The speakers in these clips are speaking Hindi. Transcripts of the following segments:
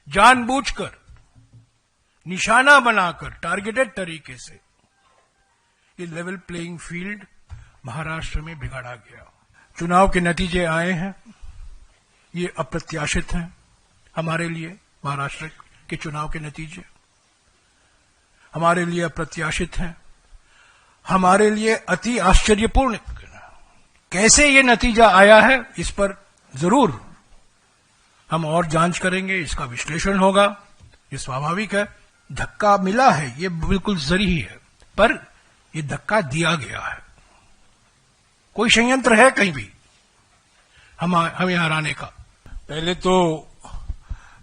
जानबूझकर, निशाना बनाकर, टारगेटेड तरीके से ये लेवल प्लेइंग फील्ड महाराष्ट्र में बिगाड़ा गया। चुनाव के नतीजे आए हैं, ये अप्रत्याशित हैं हमारे लिए। महाराष्ट्र के चुनाव के नतीजे हमारे लिए अप्रत्याशित हैं, हमारे लिए अति आश्चर्यपूर्ण। कैसे ये नतीजा आया है, इस पर जरूर हम और जांच करेंगे, इसका विश्लेषण होगा। ये स्वाभाविक है, धक्का मिला है, ये बिल्कुल जरूरी है, पर ये धक्का दिया गया है। कोई संयंत्र है कहीं भी हमें हराने का। पहले तो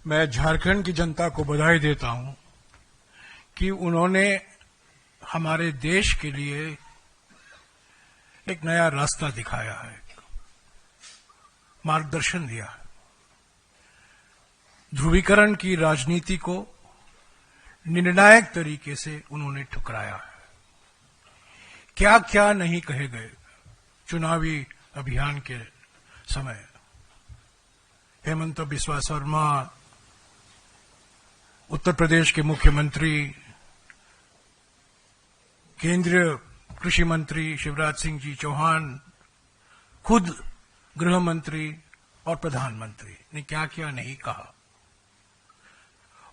मैं झारखंड की जनता को बधाई देता हूं कि उन्होंने हमारे देश के लिए एक नया रास्ता दिखाया है, मार्गदर्शन दिया है। ध्रुवीकरण की राजनीति को निर्णायक तरीके से उन्होंने ठुकराया है। क्या क्या नहीं कहे गए चुनावी अभियान के समय। हेमंत बिस्वा शर्मा, उत्तर प्रदेश के मुख्यमंत्री, केंद्रीय कृषि मंत्री शिवराज सिंह जी चौहान, खुद गृह मंत्री और प्रधानमंत्री ने क्या क्या नहीं कहा।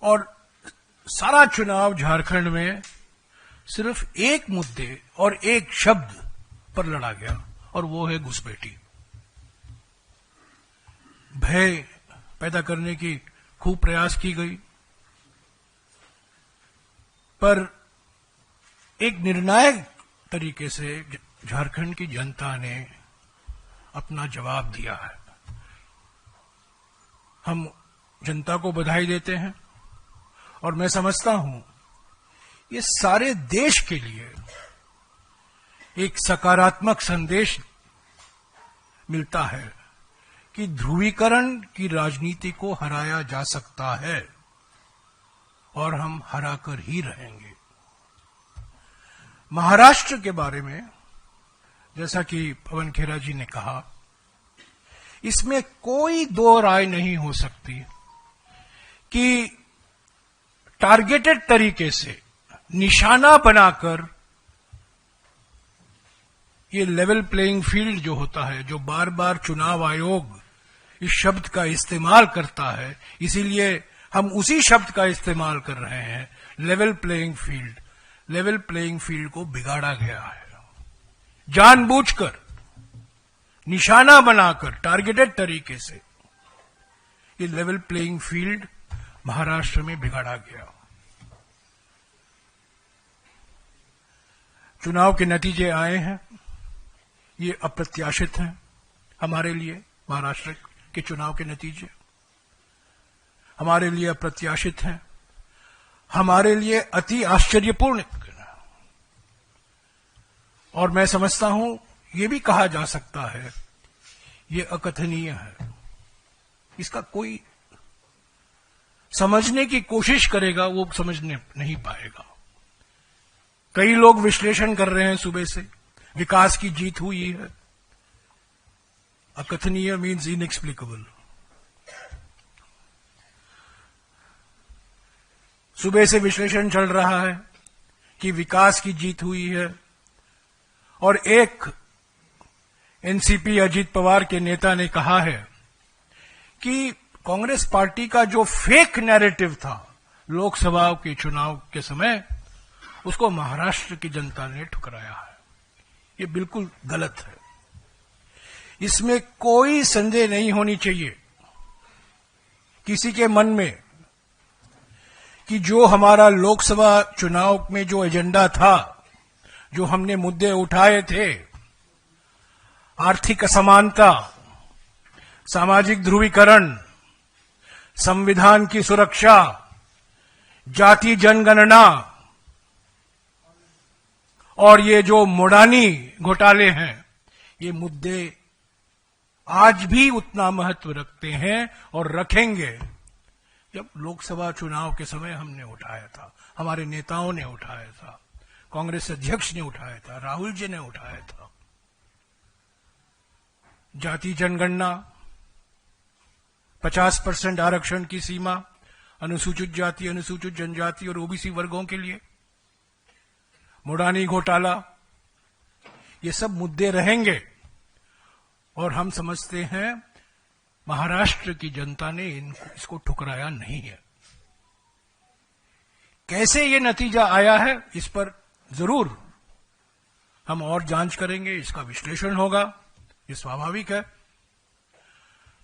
और सारा चुनाव झारखंड में सिर्फ एक मुद्दे और एक शब्द पर लड़ा गया, और वो है घुसपैठी। भय पैदा करने की खूब प्रयास की गई, पर एक निर्णायक तरीके से झारखंड की जनता ने अपना जवाब दिया है। हम जनता को बधाई देते हैं, और मैं समझता हूं ये सारे देश के लिए एक सकारात्मक संदेश मिलता है कि ध्रुवीकरण की राजनीति को हराया जा सकता है, और हम हराकर ही रहेंगे। महाराष्ट्र के बारे में जैसा कि पवन खेरा जी ने कहा, इसमें कोई दो राय नहीं हो सकती कि टारगेटेड तरीके से, निशाना बनाकर ये लेवल प्लेइंग फील्ड जो होता है, जो बार बार चुनाव आयोग इस शब्द का इस्तेमाल करता है, इसीलिए हम उसी शब्द का इस्तेमाल कर रहे हैं, level playing field. Level playing field को बिगाड़ा गया है, जानबूझकर, निशाना बनाकर, टारगेटेड तरीके से ये लेवल प्लेइंग फील्ड महाराष्ट्र में बिगाड़ा गया। चुनाव के नतीजे आए हैं, ये अप्रत्याशित हैं हमारे लिए। महाराष्ट्र के चुनाव के नतीजे हमारे लिए अप्रत्याशित हैं, हमारे लिए अति आश्चर्यपूर्ण। और मैं समझता हूं ये भी कहा जा सकता है ये अकथनीय है। इसका कोई समझने की कोशिश करेगा वो समझने नहीं पाएगा। कई लोग विश्लेषण कर रहे हैं सुबह से, विकास की जीत हुई है। अकथनीय मीन्स इनएक्सप्लिकेबल। सुबह से विश्लेषण चल रहा है कि विकास की जीत हुई है, और एक एनसीपी अजीत पवार के नेता ने कहा है कि कांग्रेस पार्टी का जो फेक नैरेटिव था लोकसभा के चुनाव के समय, उसको महाराष्ट्र की जनता ने ठुकराया है। ये बिल्कुल गलत है, इसमें कोई संदेह नहीं होनी चाहिए किसी के मन में कि जो हमारा लोकसभा चुनाव में जो एजेंडा था, जो हमने मुद्दे उठाए थे, आर्थिक असमानता, सामाजिक ध्रुवीकरण, संविधान की सुरक्षा, जाति जनगणना, और ये जो मोडानी घोटाले हैं, ये मुद्दे आज भी उतना महत्व रखते हैं और रखेंगे जब लोकसभा चुनाव के समय हमने उठाया था, हमारे नेताओं ने उठाया था, कांग्रेस अध्यक्ष ने उठाया था, राहुल जी ने उठाया था। जाति जनगणना, 50% आरक्षण की सीमा, अनुसूचित जाति, अनुसूचित जनजाति और ओबीसी वर्गों के लिए, मुडानी घोटाला, ये सब मुद्दे रहेंगे। और हम समझते हैं महाराष्ट्र की जनता ने इसको ठुकराया नहीं है। कैसे ये नतीजा आया है, इस पर जरूर हम और जांच करेंगे, इसका विश्लेषण होगा, ये स्वाभाविक है।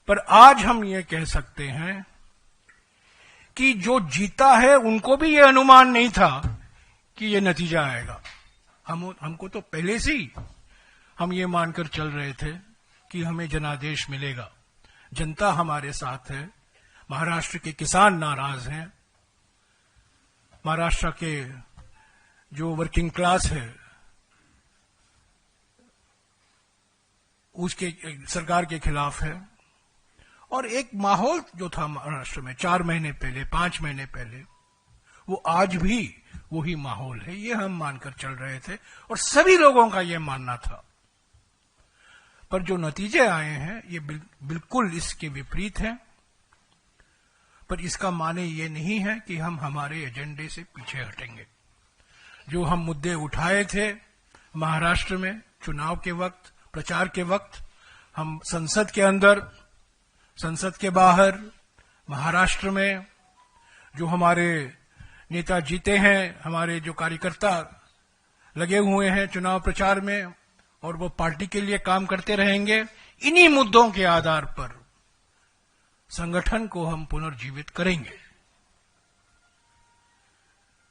पर आज हम ये कह सकते हैं कि जो जीता है उनको भी ये अनुमान नहीं था कि ये नतीजा आएगा। हमको तो पहले से ही हम ये मानकर चल रहे थे कि हमें जनादेश मिलेगा, जनता हमारे साथ है, महाराष्ट्र के किसान नाराज हैं, महाराष्ट्र के जो वर्किंग क्लास है उसके सरकार के खिलाफ है। और एक माहौल जो था महाराष्ट्र में 4 महीने पहले, 5 महीने पहले, वो आज भी वही माहौल है, ये हम मानकर चल रहे थे और सभी लोगों का ये मानना था। पर जो नतीजे आए हैं ये बिल्कुल इसके विपरीत हैं। पर इसका माने ये नहीं है कि हम हमारे एजेंडे से पीछे हटेंगे। जो हम मुद्दे उठाए थे महाराष्ट्र में चुनाव के वक्त, प्रचार के वक्त, हम संसद के अंदर, संसद के बाहर, महाराष्ट्र में जो हमारे नेता जीते हैं, हमारे जो कार्यकर्ता लगे हुए हैं चुनाव प्रचार में और वो पार्टी के लिए काम करते रहेंगे, इन्हीं मुद्दों के आधार पर संगठन को हम पुनर्जीवित करेंगे।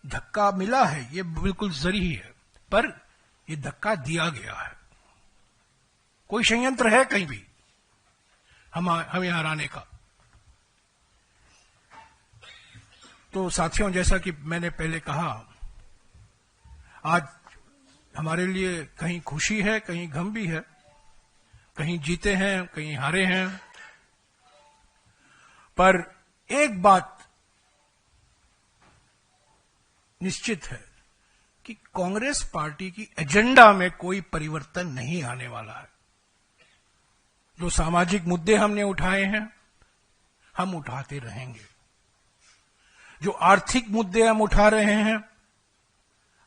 धक्का मिला है, ये बिल्कुल जरूरी है, पर ये धक्का दिया गया है। कोई षड्यंत्र है कहीं भी हमें हराने का? तो साथियों, जैसा कि मैंने पहले कहा, आज हमारे लिए कहीं खुशी है, कहीं गम भी है, कहीं जीते हैं, कहीं हारे हैं। पर एक बात निश्चित है कि कांग्रेस पार्टी की एजेंडा में कोई परिवर्तन नहीं आने वाला है। जो सामाजिक मुद्दे हमने उठाए हैं, हम उठाते रहेंगे। जो आर्थिक मुद्दे हम उठा रहे हैं,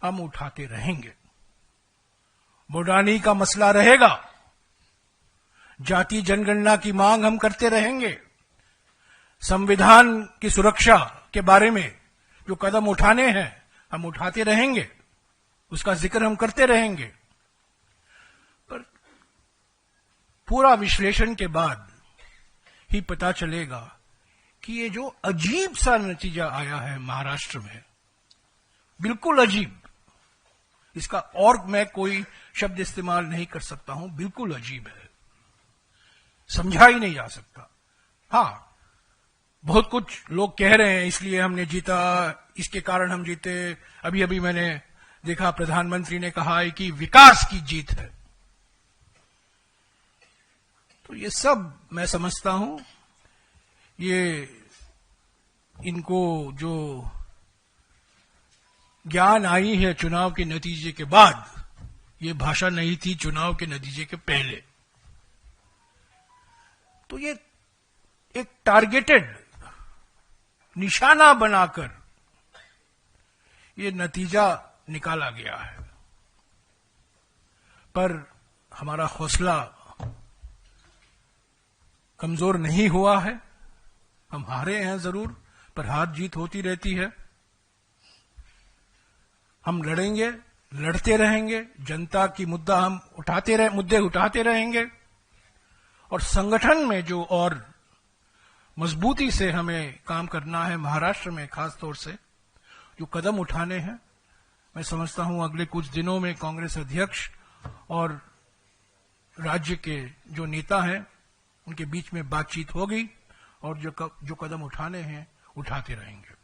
हम उठाते रहेंगे। मुडानी का मसला रहेगा, जाति जनगणना की मांग हम करते रहेंगे, संविधान की सुरक्षा के बारे में जो कदम उठाने हैं हम उठाते रहेंगे, उसका जिक्र हम करते रहेंगे। पर पूरा विश्लेषण के बाद ही पता चलेगा कि ये जो अजीब सा नतीजा आया है महाराष्ट्र में, बिल्कुल अजीब, इसका और मैं कोई शब्द इस्तेमाल नहीं कर सकता हूं, बिल्कुल अजीब है, समझा ही नहीं जा सकता। हां, बहुत कुछ लोग कह रहे हैं इसलिए हमने जीता, इसके कारण हम जीते। अभी अभी मैंने देखा प्रधानमंत्री ने कहा है कि विकास की जीत है। तो ये सब मैं समझता हूं, ये इनको जो ज्ञान आई है चुनाव के नतीजे के बाद, ये भाषा नहीं थी चुनाव के नतीजे के पहले। तो ये एक टारगेटेड निशाना बनाकर ये नतीजा निकाला गया है। पर हमारा हौसला कमजोर नहीं हुआ है। हम हारे हैं जरूर, पर हार जीत होती रहती है। हम लड़ेंगे, लड़ते रहेंगे, जनता की मुद्दा हम मुद्दे उठाते रहेंगे। और संगठन में जो और मजबूती से हमें काम करना है महाराष्ट्र में, खास तौर से जो कदम उठाने हैं, मैं समझता हूं अगले कुछ दिनों में कांग्रेस अध्यक्ष और राज्य के जो नेता हैं उनके बीच में बातचीत होगी और जो कदम उठाने हैं उठाते रहेंगे।